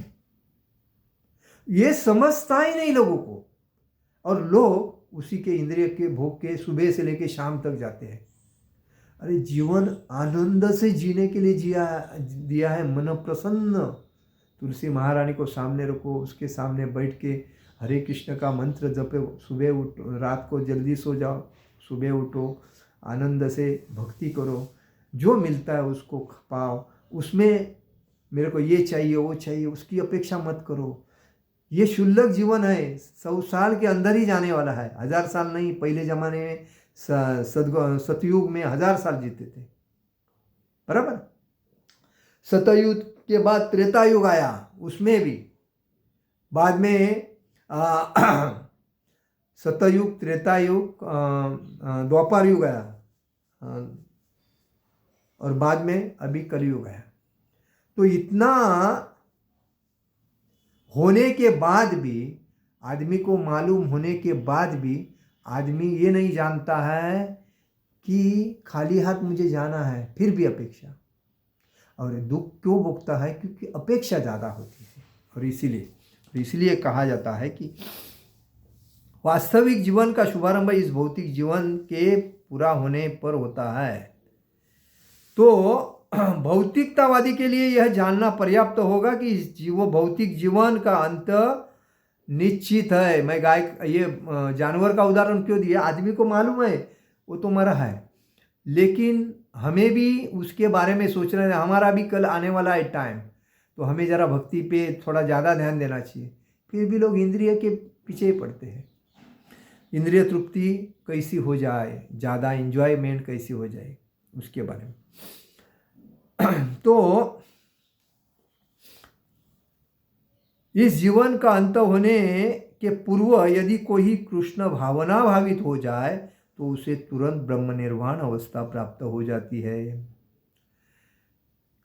ये समझता ही नहीं लोगों को, और लोग उसी के इंद्रिय के भोग के सुबह से लेके शाम तक जाते हैं। अरे जीवन आनंद से जीने के लिए दिया है, मन प्रसन्न। तुलसी महारानी को सामने रखो, उसके सामने बैठ के हरे कृष्ण का मंत्र जपो, सुबह उठो, रात को जल्दी सो जाओ, सुबह उठो, आनंद से भक्ति करो, जो मिलता है उसको पाओ। उसमें मेरे को ये चाहिए वो चाहिए उसकी अपेक्षा मत करो। ये शुल्लक जीवन है, 100 साल के अंदर ही जाने वाला है, 1000 साल नहीं। पहले जमाने में सतयुग में 1000 साल जीते थे, बराबर। सतयुग के बाद त्रेता युग आया, उसमें भी बाद में सतयुग, त्रेता युग, द्वापर युग आया, और बाद में अभी कलयुग आया। तो इतना होने के बाद भी, आदमी को मालूम होने के बाद भी आदमी ये नहीं जानता है कि खाली हाथ मुझे जाना है, फिर भी अपेक्षा। और दुख क्यों भोगता है? क्योंकि अपेक्षा ज़्यादा होती है। और इसीलिए कहा जाता है कि वास्तविक जीवन का शुभारंभ इस भौतिक जीवन के पूरा होने पर होता है। तो भौतिकतावादी के लिए यह जानना पर्याप्त होगा कि भौतिक जीवन का अंत निश्चित है। मैं गाय ये जानवर का उदाहरण क्यों दिया, आदमी को मालूम है वो तो मरा है, लेकिन हमें भी उसके बारे में सोचना है, हमारा भी कल आने वाला है टाइम, तो हमें ज़रा भक्ति पे थोड़ा ज़्यादा ध्यान देना चाहिए। फिर भी लोग इंद्रिय के पीछे ही पड़ते हैं। इंद्रिय तृप्ति कैसी हो जाए, ज़्यादा इंजॉयमेंट कैसी हो जाए, उसके बारे में। तो इस जीवन का अंत होने के पूर्व यदि कोई कृष्ण भावना भावित हो जाए तो उसे तुरंत ब्रह्म निर्वाण अवस्था प्राप्त हो जाती है।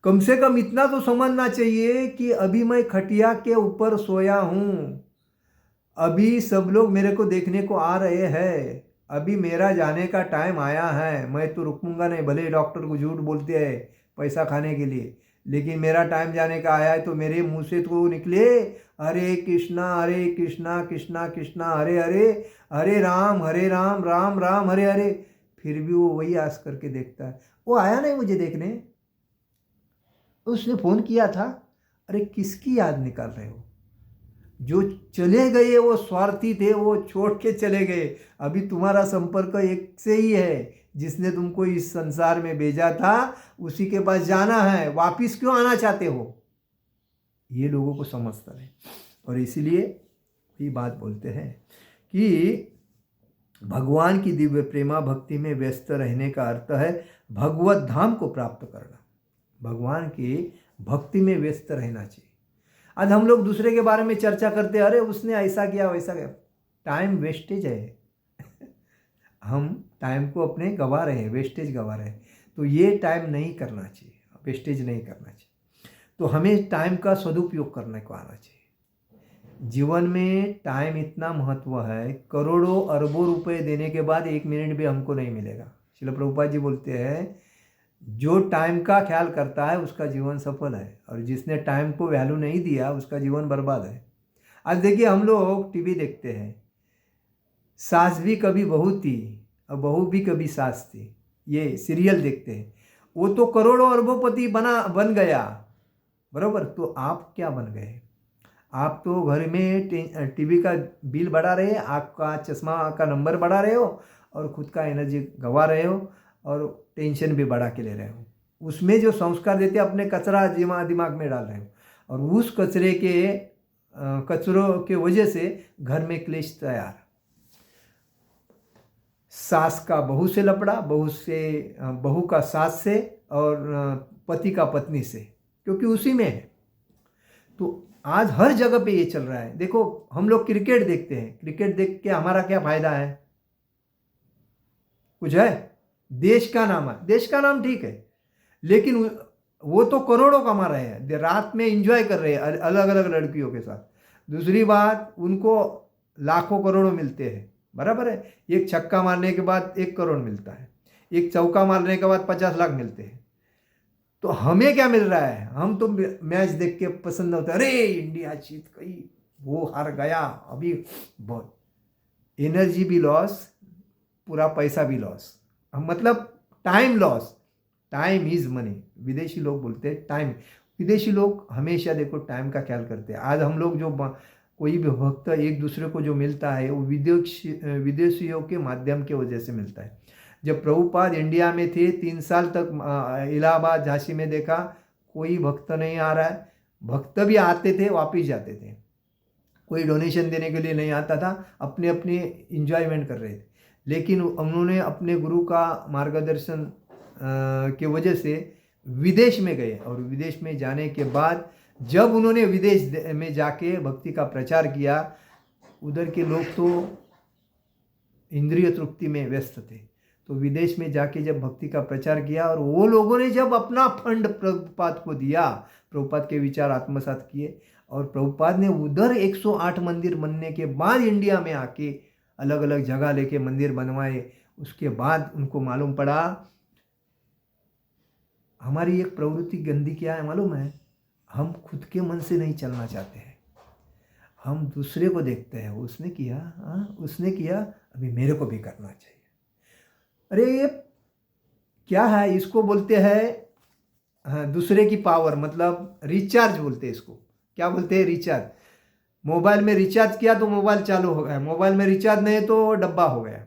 कम से कम इतना तो समझना चाहिए कि अभी मैं खटिया के ऊपर सोया हूं, अभी सब लोग मेरे को देखने को आ रहे हैं, अभी मेरा जाने का टाइम आया है, मैं तो रुकूंगा नहीं। भले डॉक्टर को झूठ बोलते हैं पैसा खाने के लिए, लेकिन मेरा टाइम जाने का आया है तो मेरे मुंह से तो निकले हरे कृष्णा कृष्णा कृष्णा हरे हरे, हरे राम राम राम हरे हरे। फिर भी वो वही आस करके देखता है। वो आया नहीं मुझे देखने, उसने फोन किया था, अरे किसकी याद निकाल रहे हो? जो चले गए वो स्वार्थी थे, वो छोड़ के चले गए। अभी तुम्हारा संपर्क एक से ही है, जिसने तुमको इस संसार में भेजा था उसी के पास जाना है, वापिस क्यों आना चाहते हो? ये लोगों को समझता है। और इसीलिए ये बात बोलते हैं कि भगवान की दिव्य प्रेमा भक्ति में व्यस्त रहने का अर्थ है भगवत धाम को प्राप्त करना। भगवान की भक्ति में व्यस्त रहना चाहिए। आज हम लोग दूसरे के बारे में चर्चा करते हैं, अरे उसने ऐसा किया वैसा किया, टाइम वेस्टेज है। हम टाइम को अपने गवा रहे हैं, वेस्टेज गवा रहे हैं। तो ये टाइम नहीं करना चाहिए, वेस्टेज नहीं करना चाहिए। तो हमें टाइम का सदुपयोग करने को आना चाहिए। जीवन में टाइम इतना महत्व है, करोड़ों अरबों रुपए देने के बाद 1 मिनट भी हमको नहीं मिलेगा। श्रील प्रभुपाद जी बोलते हैं जो टाइम का ख्याल करता है उसका जीवन सफल है, और जिसने टाइम को वैल्यू नहीं दिया उसका जीवन बर्बाद है। आज देखिए हम लोग टीवी देखते हैं, सास भी कभी बहू थी और बहू भी कभी सास थी, ये सीरियल देखते हैं। वो तो करोड़ों अरबोपति बन गया, बरोबर। तो आप क्या बन गए? आप तो घर में टीवी का बिल बढ़ा रहे हैं, आपका चश्मा का नंबर बढ़ा रहे हो, और खुद का एनर्जी गंवा रहे हो, और टेंशन भी बढ़ा के ले रहे हो। उसमें जो संस्कार देते अपने कचरा दिमाग में डाल रहे हो, और उस कचरों के वजह से घर में क्लेश तैयार। सास का बहू से लपड़ा, बहू का सास से, और पति का पत्नी से, क्योंकि उसी में है। तो आज हर जगह पे ये चल रहा है। देखो हम लोग क्रिकेट देखते हैं, क्रिकेट देख के हमारा क्या फायदा है? कुछ है? देश का नाम है, देश का नाम ठीक है, लेकिन वो तो करोड़ों कमा रहे हैं, रात में एंजॉय कर रहे हैं अलग अलग लड़कियों के साथ। दूसरी बात, उनको लाखों करोड़ों मिलते हैं, बराबर है। एक छक्का मारने के बाद 1 करोड़ मिलता है, एक चौका मारने के बाद 50 लाख मिलते हैं। तो हमें क्या मिल रहा है? हम तो मैच देख के पसंद होता है, अरे इंडिया जीत गई, वो हार गया, अभी बहुत एनर्जी भी लॉस, पूरा पैसा भी लॉस, मतलब time loss. Time is money, विदेशी लोग बोलते हैं टाइम। विदेशी लोग हमेशा देखो टाइम का ख्याल करते हैं। आज हम लोग जो कोई भी भक्त एक दूसरे को जो मिलता है वो विदेशियों के माध्यम के वजह से मिलता है। जब प्रभुपाद इंडिया में थे 3 साल तक इलाहाबाद झांसी में देखा कोई भक्त नहीं आ रहा है। भक्त भी आते थे वापिस जाते थे, कोई डोनेशन देने के लिए नहीं आता था, अपने अपने इंजॉयमेंट कर रहे थे। लेकिन उन्होंने अपने गुरु का मार्गदर्शन के वजह से विदेश में गए, और विदेश में जाने के बाद जब उन्होंने विदेश में जाके भक्ति का प्रचार किया, उधर के लोग तो इंद्रिय तृप्ति में व्यस्त थे। तो विदेश में जाके जब भक्ति का प्रचार किया, और वो लोगों ने जब अपना फंड प्रभुपाद को दिया, प्रभुपाद के विचार आत्मसात किए, और प्रभुपाद ने उधर 108 मंदिर बनने के बाद इंडिया में आके अलग अलग जगह लेके मंदिर बनवाए। उसके बाद उनको मालूम पड़ा हमारी एक प्रवृत्ति गंदी क्या है मालूम है? हम खुद के मन से नहीं चलना चाहते हैं, हम दूसरे को देखते हैं, उसने किया, अभी मेरे को भी करना चाहिए। अरे ये क्या है? इसको बोलते हैं दूसरे की पावर, मतलब रिचार्ज बोलते हैं इसको। क्या बोलते हैं? रिचार्ज। मोबाइल में रिचार्ज किया तो मोबाइल चालू हो गया, मोबाइल में रिचार्ज नहीं तो डब्बा हो गया।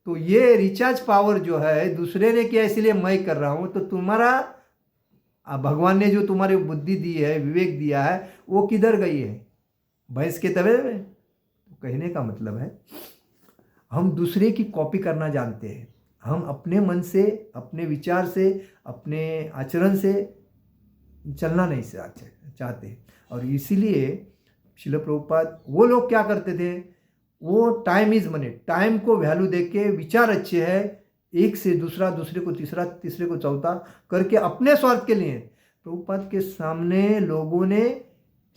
तो ये रिचार्ज पावर जो है दूसरे ने किया इसलिए मैं कर रहा हूँ, तो तुम्हारा भगवान ने जो तुम्हारी बुद्धि दी है, विवेक दिया है, वो किधर गई है? भैंस के तवे में। तो कहने का मतलब है हम दूसरे की कॉपी करना जानते हैं, हम अपने मन से, अपने विचार से, अपने आचरण से चलना नहीं चाहते। और इसीलिए श्रील प्रभुपाद, वो लोग क्या करते थे, वो टाइम इज मनी, टाइम को वैल्यू देके, विचार अच्छे है, एक से दूसरा, दूसरे को तीसरा, तीसरे को चौथा करके अपने स्वार्थ के लिए प्रभुपाद के सामने लोगों ने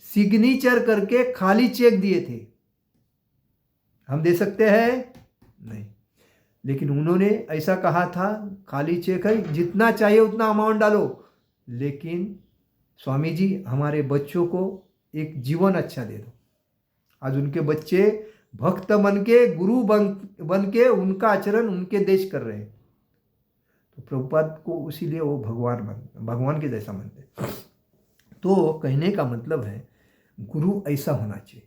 सिग्नेचर करके खाली चेक दिए थे। हम दे सकते हैं? नहीं। लेकिन उन्होंने ऐसा कहा था, खाली चेक है, जितना चाहिए उतना अमाउंट डालो, लेकिन स्वामी जी हमारे बच्चों को एक जीवन अच्छा दे दो। आज उनके बच्चे भक्त बन के, गुरु बन के उनका आचरण उनके देश कर रहे हैं। तो प्रभुपाद को इसीलिए वो भगवान के जैसा मानते। तो कहने का मतलब है गुरु ऐसा होना चाहिए।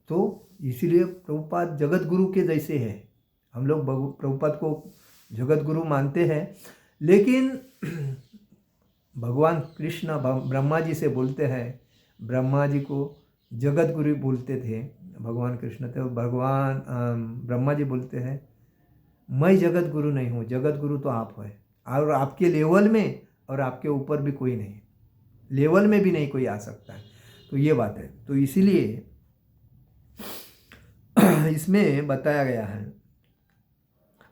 तो इसीलिए प्रभुपाद जगत गुरु के जैसे हैं। हम लोग प्रभुपाद को जगत गुरु मानते हैं, लेकिन भगवान कृष्ण ब्रह्मा जी से बोलते हैं, ब्रह्मा जी को जगत गुरु बोलते थे, भगवान कृष्ण थे, भगवान ब्रह्मा जी बोलते हैं मैं जगत गुरु नहीं हूँ, जगत गुरु तो आप है, और आपके लेवल में और आपके ऊपर भी कोई नहीं, लेवल में भी नहीं कोई आ सकता है। तो ये बात है। तो इसीलिए इसमें बताया गया है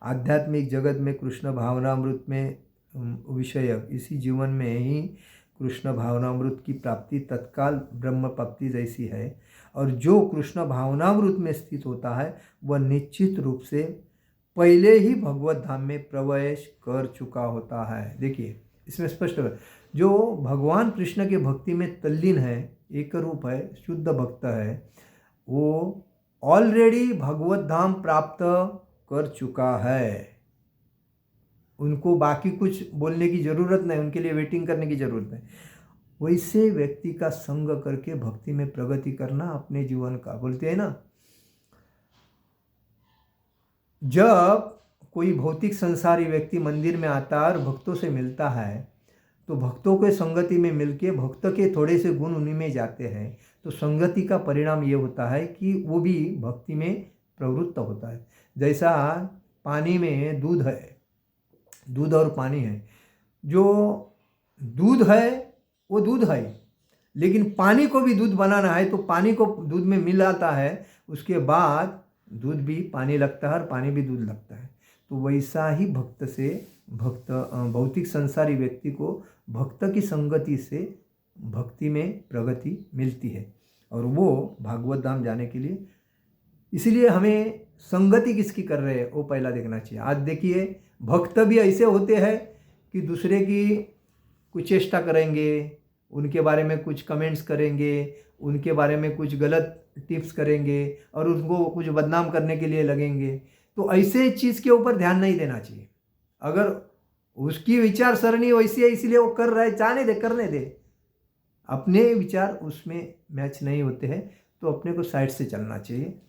आध्यात्मिक जगत में कृष्ण भावनामृत में विषय, इसी जीवन में ही कृष्ण भावनामृत की प्राप्ति तत्काल ब्रह्म प्राप्ति जैसी है। और जो कृष्ण भावनामृत में स्थित होता है वह निश्चित रूप से पहले ही भगवत धाम में प्रवेश कर चुका होता है। देखिए इसमें स्पष्ट है, जो भगवान कृष्ण के भक्ति में तल्लीन है, एक रूप है, शुद्ध भक्त है, वो ऑलरेडी भगवत धाम प्राप्त कर चुका है। उनको बाकी कुछ बोलने की ज़रूरत नहीं, उनके लिए वेटिंग करने की ज़रूरत नहीं। वैसे व्यक्ति का संग करके भक्ति में प्रगति करना अपने जीवन का, बोलते हैं ना, जब कोई भौतिक संसारी व्यक्ति मंदिर में आता है और भक्तों से मिलता है, तो भक्तों के संगति में मिलके भक्त के थोड़े से गुण उन्हीं में जाते हैं, तो संगति का परिणाम ये होता है कि वो भी भक्ति में प्रवृत्त होता है। जैसा पानी में दूध है, दूध और पानी है, जो दूध है वो दूध है, लेकिन पानी को भी दूध बनाना है तो पानी को दूध में मिलाता है, उसके बाद दूध भी पानी लगता है और पानी भी दूध लगता है। तो वैसा ही भक्त से भौतिक संसारी व्यक्ति को भक्त की संगति से भक्ति में प्रगति मिलती है, और वो भागवत धाम जाने के लिए, इसीलिए हमें संगति किसकी कर रहे हैं वो पहला देखना चाहिए। आज देखिए भक्त भी ऐसे होते हैं कि दूसरे की कुछ चेष्टा करेंगे, उनके बारे में कुछ कमेंट्स करेंगे, उनके बारे में कुछ गलत टिप्स करेंगे और उनको कुछ बदनाम करने के लिए लगेंगे। तो ऐसे चीज़ के ऊपर ध्यान नहीं देना चाहिए। अगर उसकी विचार सरणी वैसी है इसलिए वो कर रहा है, जाने दे, करने दे। अपने विचार उसमें मैच नहीं होते हैं तो अपने को साइड से चलना चाहिए।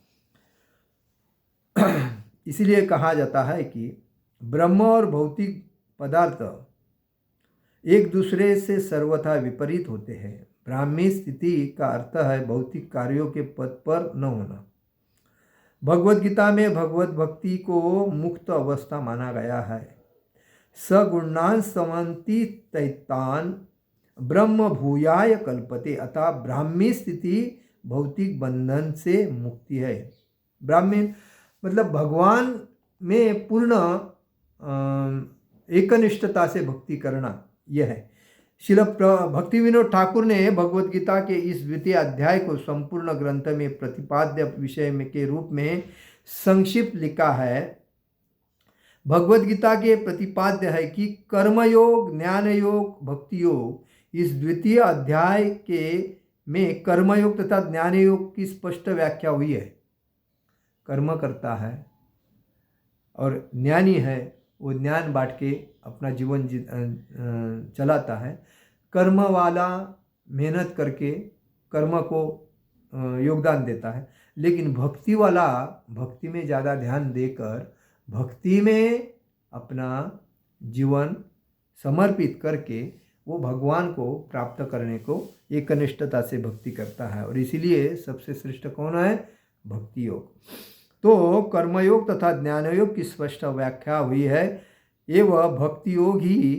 इसीलिए कहा जाता है कि ब्रह्म और भौतिक पदार्थ एक दूसरे से सर्वथा विपरीत होते हैं। ब्राह्मी स्थिति का अर्थ है भौतिक कार्यों के पद पर न होना। भगवद गीता में भगवत भक्ति को मुक्त अवस्था माना गया है। सगुणान समन्ति तैतान ब्रह्म भूयाय कल्पते, अतः ब्राह्मी स्थिति भौतिक बंधन से मुक्ति है। ब्राह्मी मतलब भगवान में पूर्ण एकनिष्ठता से भक्ति करना, यह है। श्रील भक्ति विनोद ठाकुर ने भगवद गीता के इस द्वितीय अध्याय को संपूर्ण ग्रंथ में प्रतिपाद्य विषय में के रूप में संक्षिप्त लिखा है। भगवद गीता के प्रतिपाद्य है कि कर्मयोग, ज्ञान योग, भक्ति योग, इस द्वितीय अध्याय के में कर्मयोग तथा ज्ञान योग की स्पष्ट व्याख्या हुई है। कर्म करता है और ज्ञानी है, वो ज्ञान बांट के अपना जीवन चलाता है। कर्म वाला मेहनत करके कर्म को योगदान देता है, लेकिन भक्ति वाला भक्ति में ज़्यादा ध्यान देकर भक्ति में अपना जीवन समर्पित करके वो भगवान को प्राप्त करने को एकनिष्ठता से भक्ति करता है। और इसीलिए सबसे श्रेष्ठ कौन है? भक्ति योग। तो कर्मयोग तथा ज्ञान योग की स्पष्ट व्याख्या हुई है, एवं भक्ति योग ही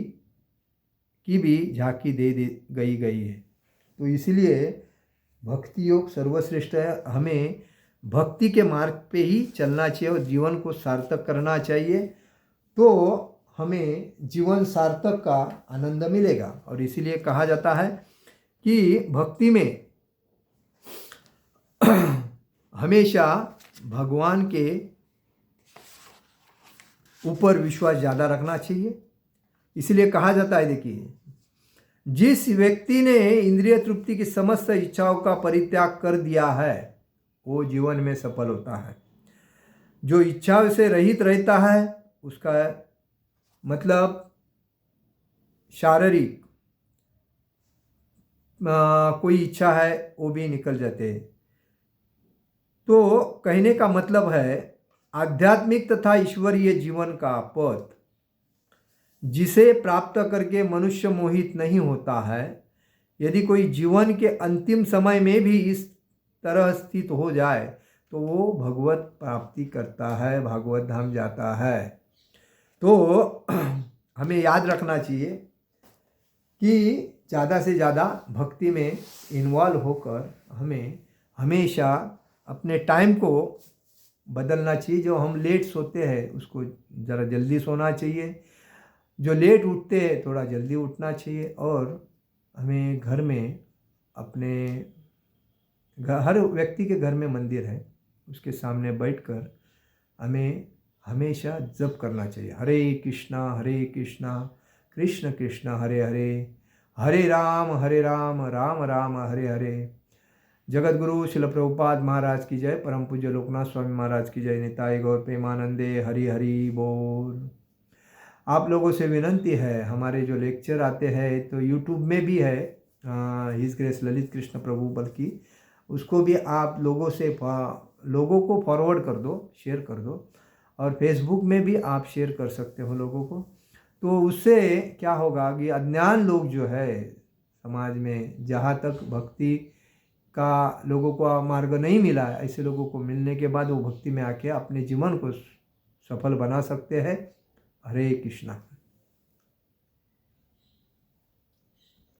की भी झांकी दे गई है। तो इसलिए भक्ति योग सर्वश्रेष्ठ है। हमें भक्ति के मार्ग पे ही चलना चाहिए और जीवन को सार्थक करना चाहिए, तो हमें जीवन सार्थक का आनंद मिलेगा। और इसीलिए कहा जाता है कि भक्ति में हमेशा भगवान के ऊपर विश्वास ज़्यादा रखना चाहिए। इसलिए कहा जाता है, देखिए, जिस व्यक्ति ने इंद्रिय तृप्ति की समस्त इच्छाओं का परित्याग कर दिया है वो जीवन में सफल होता है। जो इच्छाओं से रहित रहता है उसका मतलब शारीरिक कोई इच्छा है वो भी निकल जाते हैं। तो कहने का मतलब है आध्यात्मिक तथा ईश्वरीय जीवन का पथ जिसे प्राप्त करके मनुष्य मोहित नहीं होता है, यदि कोई जीवन के अंतिम समय में भी इस तरह स्थित हो जाए तो वो भगवत प्राप्ति करता है, भागवत धाम जाता है। तो हमें याद रखना चाहिए कि ज़्यादा से ज़्यादा भक्ति में इन्वॉल्व होकर हमें हमेशा अपने टाइम को बदलना चाहिए। जो हम लेट सोते हैं उसको ज़रा जल्दी सोना चाहिए, जो लेट उठते हैं थोड़ा जल्दी उठना चाहिए। और हमें घर में अपने हर व्यक्ति के घर में मंदिर है, उसके सामने बैठकर हमें हमेशा जप करना चाहिए, हरे कृष्णा कृष्ण कृष्ण हरे हरे, हरे राम राम राम हरे हरे। जगत गुरु शिल प्रभुपाद महाराज की जय, परम पूज्य लोकनाथ स्वामी महाराज की जय, निताय गौर प्रेमानंदे, हरि हरि बोल। आप लोगों से विनंती है, हमारे जो लेक्चर आते हैं तो यूट्यूब में भी है, हिज ग्रेस ललित कृष्ण प्रभु, बल्कि उसको भी आप लोगों को फॉरवर्ड कर दो, शेयर कर दो। और फेसबुक में भी आप शेयर कर सकते हो लोगों को। तो उससे क्या होगा कि अज्ञान लोग जो है समाज में, जहाँ तक भक्ति का लोगों को मार्ग नहीं मिला है, ऐसे लोगों को मिलने के बाद वो भक्ति में आके अपने जीवन को सफल बना सकते हैं। हरे कृष्णा।